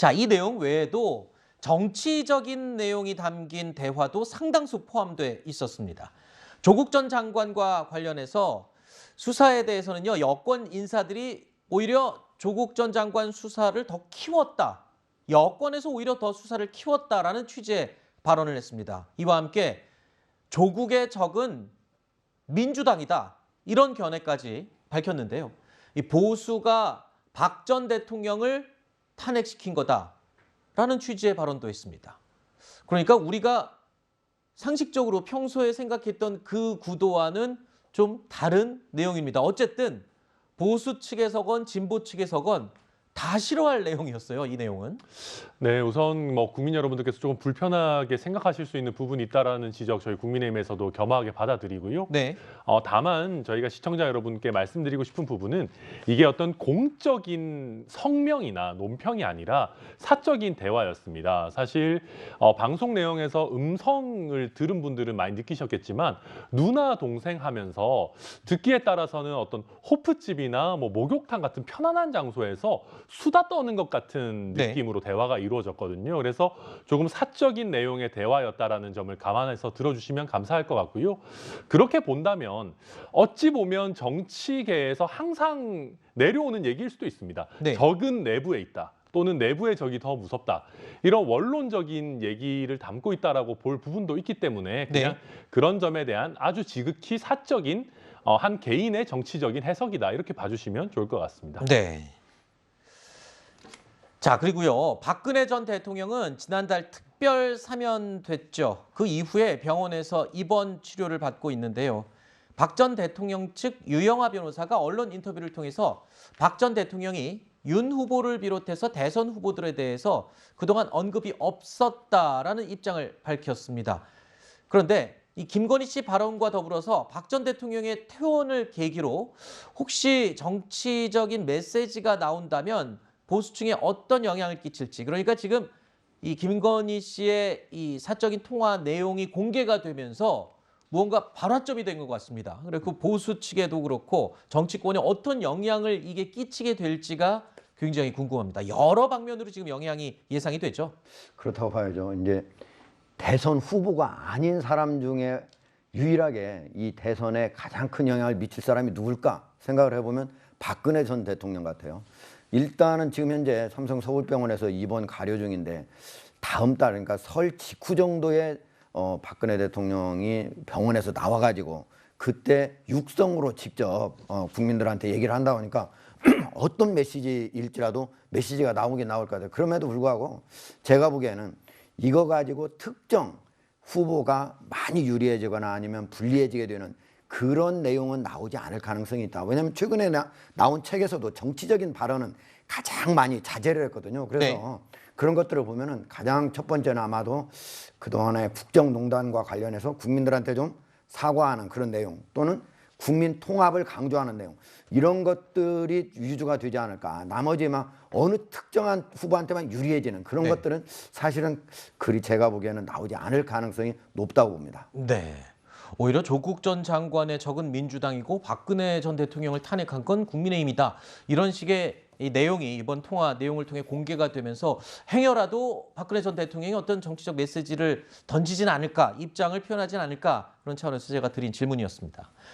자, 이 내용 외에도 정치적인 내용이 담긴 대화도 상당수 포함돼 있었습니다. 조국 전 장관과 관련해서 수사에 대해서는요, 여권 인사들이 오히려 조국 전 장관 수사를 더 키웠다. 여권에서 오히려 더 수사를 키웠다라는 취지의 발언을 했습니다. 이와 함께 조국의 적은 민주당이다. 이런 견해까지 밝혔는데요. 이 보수가 박 전 대통령을 탄핵시킨 거다라는 취지의 발언도 했습니다. 그러니까 우리가 상식적으로 평소에 생각했던 그 구도와는 좀 다른 내용입니다. 어쨌든 보수 측에서건 진보 측에서건 다 싫어할 내용이었어요, 이 내용은. 네, 우선 국민 여러분들께서 조금 불편하게 생각하실 수 있는 부분이 있다라는 지적 저희 국민의힘에서도 겸허하게 받아들이고요. 네. 다만 저희가 시청자 여러분께 말씀드리고 싶은 부분은 이게 어떤 공적인 성명이나 논평이 아니라 사적인 대화였습니다. 사실 방송 내용에서 음성을 들은 분들은 많이 느끼셨겠지만 누나 동생 하면서 듣기에 따라서는 어떤 호프집이나 목욕탕 같은 편안한 장소에서 수다 떠는 것 같은 네. 느낌으로 대화가 이루어졌거든요. 그래서 조금 사적인 내용의 대화였다라는 점을 감안해서 들어주시면 감사할 것 같고요. 그렇게 본다면 어찌 보면 정치계에서 항상 내려오는 얘기일 수도 있습니다. 네. 적은 내부에 있다. 또는 내부의 적이 더 무섭다. 이런 원론적인 얘기를 담고 있다라고 볼 부분도 있기 때문에 그냥 그런 점에 대한 아주 지극히 사적인 한 개인의 정치적인 해석이다. 이렇게 봐주시면 좋을 것 같습니다. 네. 자, 그리고요. 박근혜 전 대통령은 지난달 특별 사면됐죠. 그 이후에 병원에서 입원 치료를 받고 있는데요. 박 전 대통령 측 유영하 변호사가 언론 인터뷰를 통해서 박 전 대통령이 윤 후보를 비롯해서 대선 후보들에 대해서 그동안 언급이 없었다라는 입장을 밝혔습니다. 그런데 이 김건희 씨 발언과 더불어서 박 전 대통령의 퇴원을 계기로 혹시 정치적인 메시지가 나온다면 보수층에 어떤 영향을 끼칠지, 그러니까 지금 이 김건희 씨의 이 사적인 통화 내용이 공개가 되면서 무언가 발화점이 된 것 같습니다. 그리고 보수 측에도 그렇고 정치권에 어떤 영향을 이게 끼치게 될지가 굉장히 궁금합니다. 여러 방면으로 지금 영향이 예상이 되죠. 그렇다고 봐야죠. 이제 대선 후보가 아닌 사람 중에 유일하게 이 대선에 가장 큰 영향을 미칠 사람이 누굴까 생각을 해보면 박근혜 전 대통령 같아요. 일단은 지금 현재 삼성 서울병원에서 입원 가려 중인데 다음 달, 그러니까 설 직후 정도에 박근혜 대통령이 병원에서 나와가지고 그때 육성으로 직접 국민들한테 얘기를 한다고 하니까 어떤 메시지일지라도 메시지가 나오긴 나올 것 같아요. 그럼에도 불구하고 제가 보기에는 이거 가지고 특정 후보가 많이 유리해지거나 아니면 불리해지게 되는 그런 내용은 나오지 않을 가능성이 있다. 왜냐하면 최근에 나온 책에서도 정치적인 발언은 가장 많이 자제를 했거든요. 그래서 그런 것들을 보면은 가장 첫 번째는 아마도 그동안의 국정농단과 관련해서 국민들한테 좀 사과하는 그런 내용, 또는 국민 통합을 강조하는 내용, 이런 것들이 위주가 되지 않을까. 나머지 막 어느 특정한 후보한테만 유리해지는 그런 것들은 사실은 그리 제가 보기에는 나오지 않을 가능성이 높다고 봅니다. 네. 오히려 조국 전 장관의 적은 민주당이고 박근혜 전 대통령을 탄핵한 건 국민의힘이다. 이런 식의 이 내용이 이번 통화 내용을 통해 공개가 되면서 행여라도 박근혜 전 대통령이 어떤 정치적 메시지를 던지진 않을까, 입장을 표현하진 않을까, 그런 차원에서 제가 드린 질문이었습니다.